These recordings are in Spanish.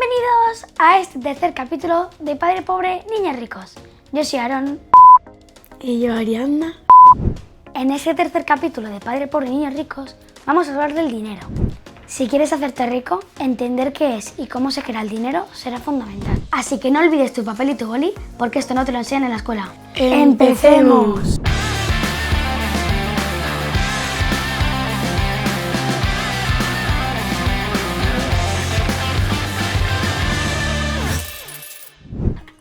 Bienvenidos a este tercer capítulo de Padre Pobre, Niños Ricos. Yo soy Aaron. Y yo, Ariadna. En este tercer capítulo de Padre Pobre, Niños Ricos vamos a hablar del dinero. Si quieres hacerte rico, entender qué es y cómo se crea el dinero será fundamental. Así que no olvides tu papel y tu boli, porque esto no te lo enseñan en la escuela. ¡Empecemos!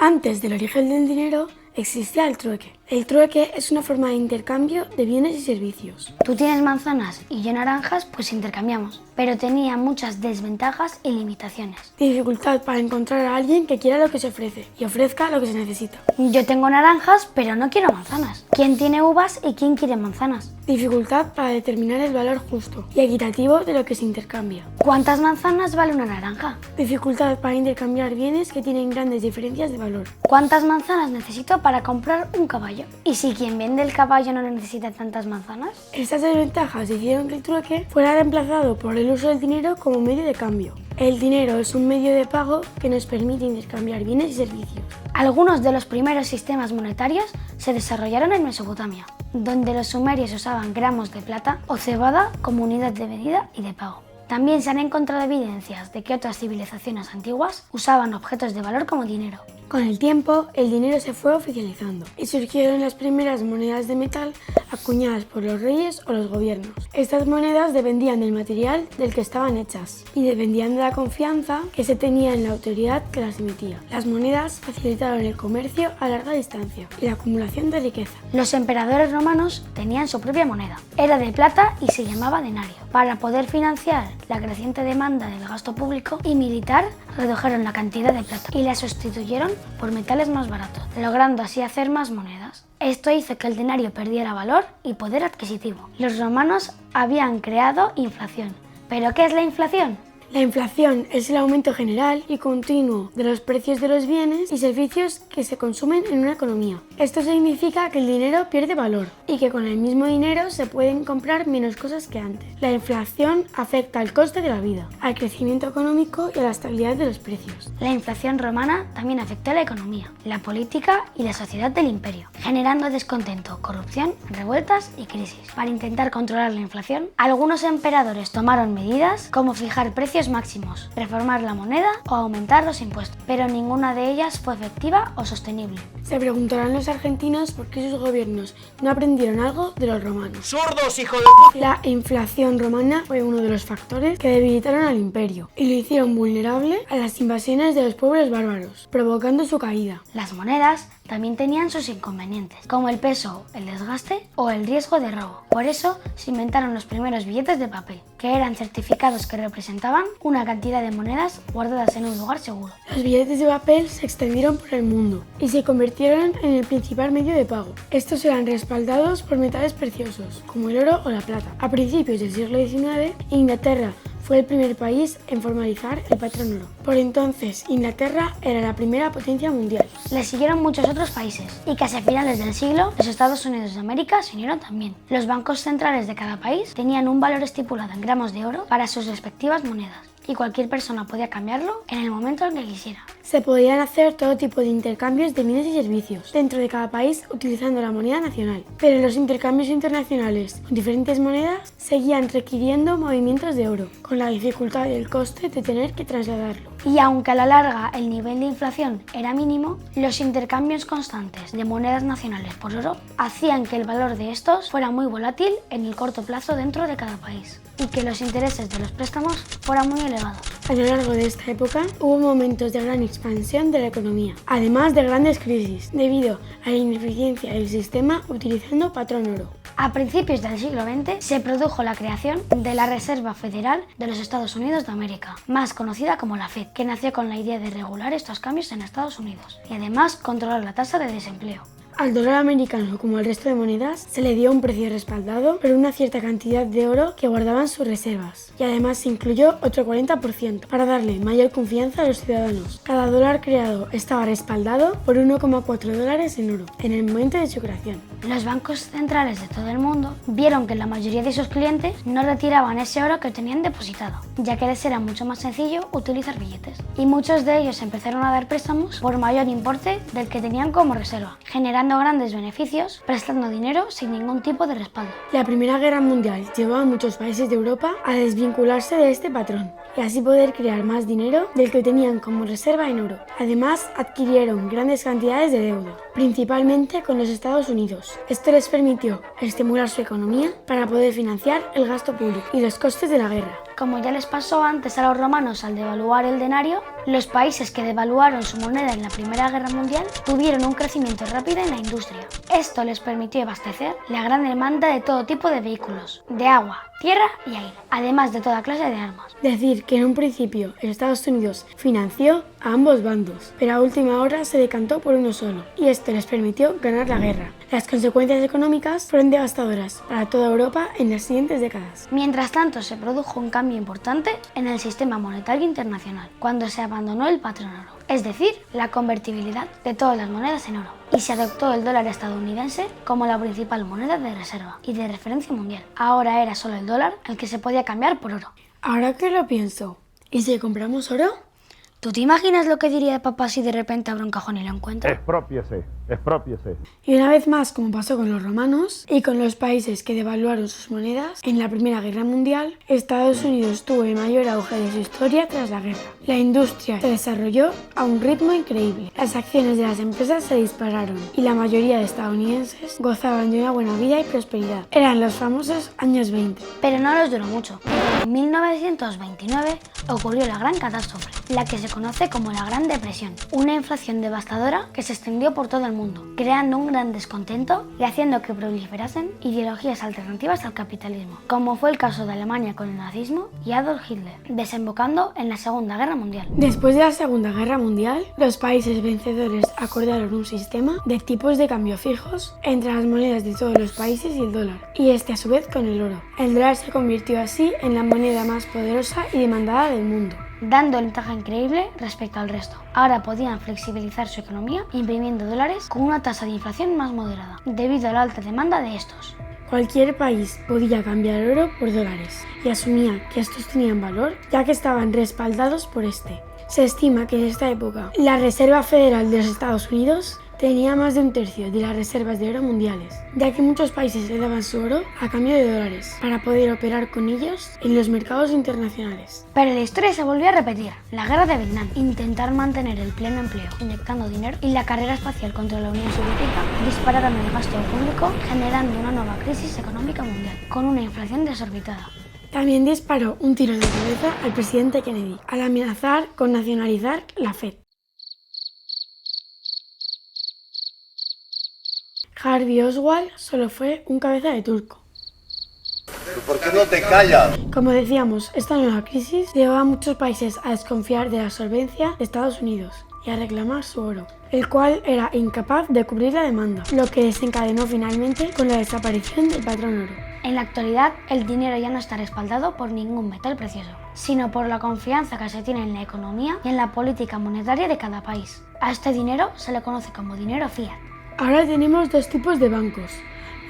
Antes del origen del dinero existía el trueque. El trueque es una forma de intercambio de bienes y servicios. Tú tienes manzanas y yo naranjas, pues intercambiamos. Pero tenía muchas desventajas y limitaciones. Dificultad para encontrar a alguien que quiera lo que se ofrece y ofrezca lo que se necesita. Yo tengo naranjas, pero no quiero manzanas. ¿Quién tiene uvas y quién quiere manzanas? Dificultad para determinar el valor justo y equitativo de lo que se intercambia. ¿Cuántas manzanas vale una naranja? Dificultad para intercambiar bienes que tienen grandes diferencias de valor. ¿Cuántas manzanas necesito para comprar un caballo? ¿Y si quien vende el caballo no necesita tantas manzanas? Estas desventajas hicieron que el trueque fuera reemplazado por el uso del dinero como medio de cambio. El dinero es un medio de pago que nos permite intercambiar bienes y servicios. Algunos de los primeros sistemas monetarios se desarrollaron en Mesopotamia, donde los sumerios usaban gramos de plata o cebada como unidad de medida y de pago. También se han encontrado evidencias de que otras civilizaciones antiguas usaban objetos de valor como dinero. Con el tiempo, el dinero se fue oficializando y surgieron las primeras monedas de metal acuñadas por los reyes o los gobiernos. Estas monedas dependían del material del que estaban hechas y dependían de la confianza que se tenía en la autoridad que las emitía. Las monedas facilitaron el comercio a larga distancia y la acumulación de riqueza. Los emperadores romanos tenían su propia moneda. Era de plata y se llamaba denario. Para poder financiar la creciente demanda del gasto público y militar, redujeron la cantidad de plata y la sustituyeron por metales más baratos, logrando así hacer más monedas. Esto hizo que el denario perdiera valor y poder adquisitivo. Los romanos habían creado inflación. ¿Pero qué es la inflación? La inflación es el aumento general y continuo de los precios de los bienes y servicios que se consumen en una economía. Esto significa que el dinero pierde valor y que con el mismo dinero se pueden comprar menos cosas que antes. La inflación afecta al coste de la vida, al crecimiento económico y a la estabilidad de los precios. La inflación romana también afectó a la economía, la política y la sociedad del imperio, generando descontento, corrupción, revueltas y crisis. Para intentar controlar la inflación, algunos emperadores tomaron medidas como fijar precios máximos, reformar la moneda o aumentar los impuestos, pero ninguna de ellas fue efectiva o sostenible. Se preguntarán los argentinos por qué sus gobiernos no aprendieron algo de los romanos. ¡Sordos, hijo de p***! La inflación romana fue uno de los factores que debilitaron al imperio y lo hicieron vulnerable a las invasiones de los pueblos bárbaros, provocando su caída. Las monedas también tenían sus inconvenientes, como el peso, el desgaste o el riesgo de robo. Por eso se inventaron los primeros billetes de papel, que eran certificados que representaban una cantidad de monedas guardadas en un lugar seguro. Los billetes de papel se extendieron por el mundo y se convirtieron en el principal medio de pago. Estos eran respaldados por metales preciosos, como el oro o la plata. A principios del siglo XIX, Inglaterra fue el primer país en formalizar el patrón oro. Por entonces, Inglaterra era la primera potencia mundial. Le siguieron muchos otros países y casi a finales del siglo, los Estados Unidos de América se unieron también. Los bancos centrales de cada país tenían un valor estipulado en gramos de oro para sus respectivas monedas y cualquier persona podía cambiarlo en el momento en que quisiera. Se podían hacer todo tipo de intercambios de bienes y servicios dentro de cada país utilizando la moneda nacional. Pero los intercambios internacionales con diferentes monedas seguían requiriendo movimientos de oro, con la dificultad y el coste de tener que trasladarlo. Y aunque a la larga el nivel de inflación era mínimo, los intercambios constantes de monedas nacionales por oro hacían que el valor de estos fuera muy volátil en el corto plazo dentro de cada país y que los intereses de los préstamos fueran muy elevados. A lo largo de esta época hubo momentos de gran expansión de la economía, además de grandes crisis, debido a la ineficiencia del sistema utilizando patrón oro. A principios del siglo XX se produjo la creación de la Reserva Federal de los Estados Unidos de América, más conocida como la Fed, que nació con la idea de regular estos cambios en Estados Unidos y además controlar la tasa de desempleo. Al dólar americano, como al resto de monedas, se le dio un precio respaldado por una cierta cantidad de oro que guardaban sus reservas. Y además se incluyó otro 40% para darle mayor confianza a los ciudadanos. Cada dólar creado estaba respaldado por 1,4 dólares en oro en el momento de su creación. Los bancos centrales de todo el mundo vieron que la mayoría de sus clientes no retiraban ese oro que tenían depositado, ya que les era mucho más sencillo utilizar billetes. Y muchos de ellos empezaron a dar préstamos por mayor importe del que tenían como reserva, generando grandes beneficios, prestando dinero sin ningún tipo de respaldo. La Primera Guerra Mundial llevó a muchos países de Europa a desvincularse de este patrón y así poder crear más dinero del que tenían como reserva en oro. Además, adquirieron grandes cantidades de deuda, principalmente con los Estados Unidos. Esto les permitió estimular su economía para poder financiar el gasto público y los costes de la guerra. Como ya les pasó antes a los romanos al devaluar el denario, los países que devaluaron su moneda en la Primera Guerra Mundial tuvieron un crecimiento rápido en la industria. Esto les permitió abastecer la gran demanda de todo tipo de vehículos, de agua, tierra y aire, además de toda clase de armas. Decir que en un principio Estados Unidos financió a ambos bandos, pero a última hora se decantó por uno solo, y esto les permitió ganar la guerra. Las consecuencias económicas fueron devastadoras para toda Europa en las siguientes décadas. Mientras tanto, se produjo un cambio importante en el sistema monetario internacional, cuando se abandonó el patrón oro, es decir, la convertibilidad de todas las monedas en oro, y se adoptó el dólar estadounidense como la principal moneda de reserva y de referencia mundial. Ahora era solo el dólar el que se podía cambiar por oro. Ahora que lo pienso, ¿y si compramos oro? ¿Tú te imaginas lo que diría papá si de repente abre un cajón y lo encuentra? Expropiese, expropiese. Y una vez más, como pasó con los romanos y con los países que devaluaron sus monedas, en la Primera Guerra Mundial, Estados Unidos tuvo el mayor auge de su historia tras la guerra. La industria se desarrolló a un ritmo increíble. Las acciones de las empresas se dispararon y la mayoría de estadounidenses gozaban de una buena vida y prosperidad. Eran los famosos años 20. Pero no les duró mucho. En 1929 ocurrió la gran catástrofe, la que se conoce como la Gran Depresión, una inflación devastadora que se extendió por todo el mundo, creando un gran descontento y haciendo que proliferasen ideologías alternativas al capitalismo, como fue el caso de Alemania con el nazismo y Adolf Hitler, desembocando en la Segunda Guerra Mundial. Después de la Segunda Guerra Mundial, los países vencedores acordaron un sistema de tipos de cambio fijos entre las monedas de todos los países y el dólar, y este a su vez con el oro. El dólar se convirtió así en la moneda más poderosa y demandada del mundo, dando ventaja increíble respecto al resto. Ahora podían flexibilizar su economía imprimiendo dólares con una tasa de inflación más moderada, debido a la alta demanda de estos. Cualquier país podía cambiar oro por dólares y asumía que estos tenían valor ya que estaban respaldados por este. Se estima que en esta época la Reserva Federal de los Estados Unidos tenía más de un tercio de las reservas de oro mundiales, ya que muchos países le daban su oro a cambio de dólares para poder operar con ellos en los mercados internacionales. Pero la historia se volvió a repetir. La guerra de Vietnam, intentar mantener el pleno empleo inyectando dinero y la carrera espacial contra la Unión Soviética dispararon el gasto público, generando una nueva crisis económica mundial, con una inflación desorbitada. También disparó un tiro de cabeza al presidente Kennedy al amenazar con nacionalizar la Fed. Harvey Oswald solo fue un cabeza de turco. ¿Por qué no te callas? Como decíamos, esta nueva crisis llevó a muchos países a desconfiar de la solvencia de Estados Unidos y a reclamar su oro, el cual era incapaz de cubrir la demanda, lo que desencadenó finalmente con la desaparición del patrón oro. En la actualidad, el dinero ya no está respaldado por ningún metal precioso, sino por la confianza que se tiene en la economía y en la política monetaria de cada país. A este dinero se le conoce como dinero fiat. Ahora tenemos dos tipos de bancos.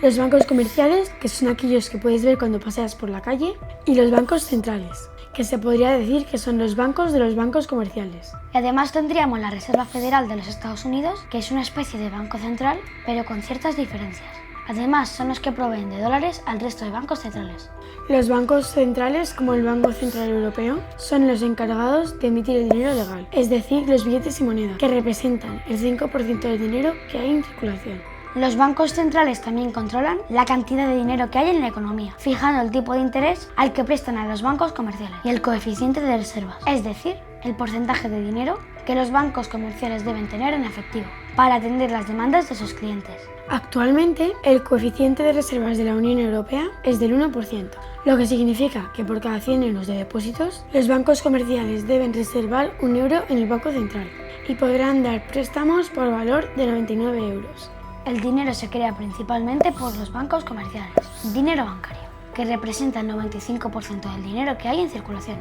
Los bancos comerciales, que son aquellos que puedes ver cuando paseas por la calle, y los bancos centrales, que se podría decir que son los bancos de los bancos comerciales. Y además tendríamos la Reserva Federal de los Estados Unidos, que es una especie de banco central, pero con ciertas diferencias. Además, son los que proveen de dólares al resto de bancos centrales. Los bancos centrales, como el Banco Central Europeo, son los encargados de emitir el dinero legal, es decir, los billetes y monedas, que representan el 5% del dinero que hay en circulación. Los bancos centrales también controlan la cantidad de dinero que hay en la economía, fijando el tipo de interés al que prestan a los bancos comerciales y el coeficiente de reservas, es decir, el porcentaje de dinero que los bancos comerciales deben tener en efectivo para atender las demandas de sus clientes. Actualmente, el coeficiente de reservas de la Unión Europea es del 1%, lo que significa que por cada 100 euros de depósitos, los bancos comerciales deben reservar 1 euro en el Banco Central y podrán dar préstamos por valor de 99 euros. El dinero se crea principalmente por los bancos comerciales, dinero bancario, que representa el 95% del dinero que hay en circulación.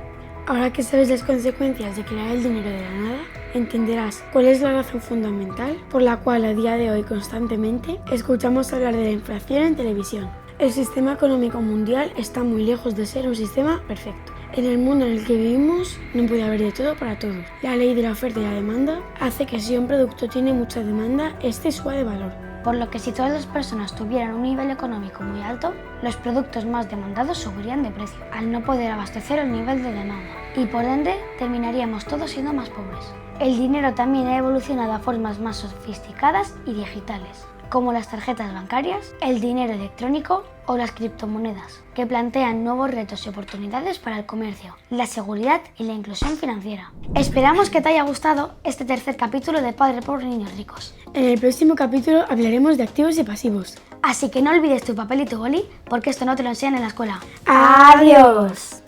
Ahora que sabes las consecuencias de crear el dinero de la nada, entenderás cuál es la razón fundamental por la cual a día de hoy constantemente escuchamos hablar de la inflación en televisión. El sistema económico mundial está muy lejos de ser un sistema perfecto. En el mundo en el que vivimos no puede haber de todo para todos. La ley de la oferta y la demanda hace que si un producto tiene mucha demanda, este suba de valor. Por lo que si todas las personas tuvieran un nivel económico muy alto, los productos más demandados subirían de precio, al no poder abastecer el nivel de demanda. Y por ende, terminaríamos todos siendo más pobres. El dinero también ha evolucionado a formas más sofisticadas y digitales, como las tarjetas bancarias, el dinero electrónico o las criptomonedas, que plantean nuevos retos y oportunidades para el comercio, la seguridad y la inclusión financiera. Esperamos que te haya gustado este tercer capítulo de Padre Pobre Niños Ricos. En el próximo capítulo hablaremos de activos y pasivos. Así que no olvides tu papel y tu boli, porque esto no te lo enseñan en la escuela. ¡Adiós!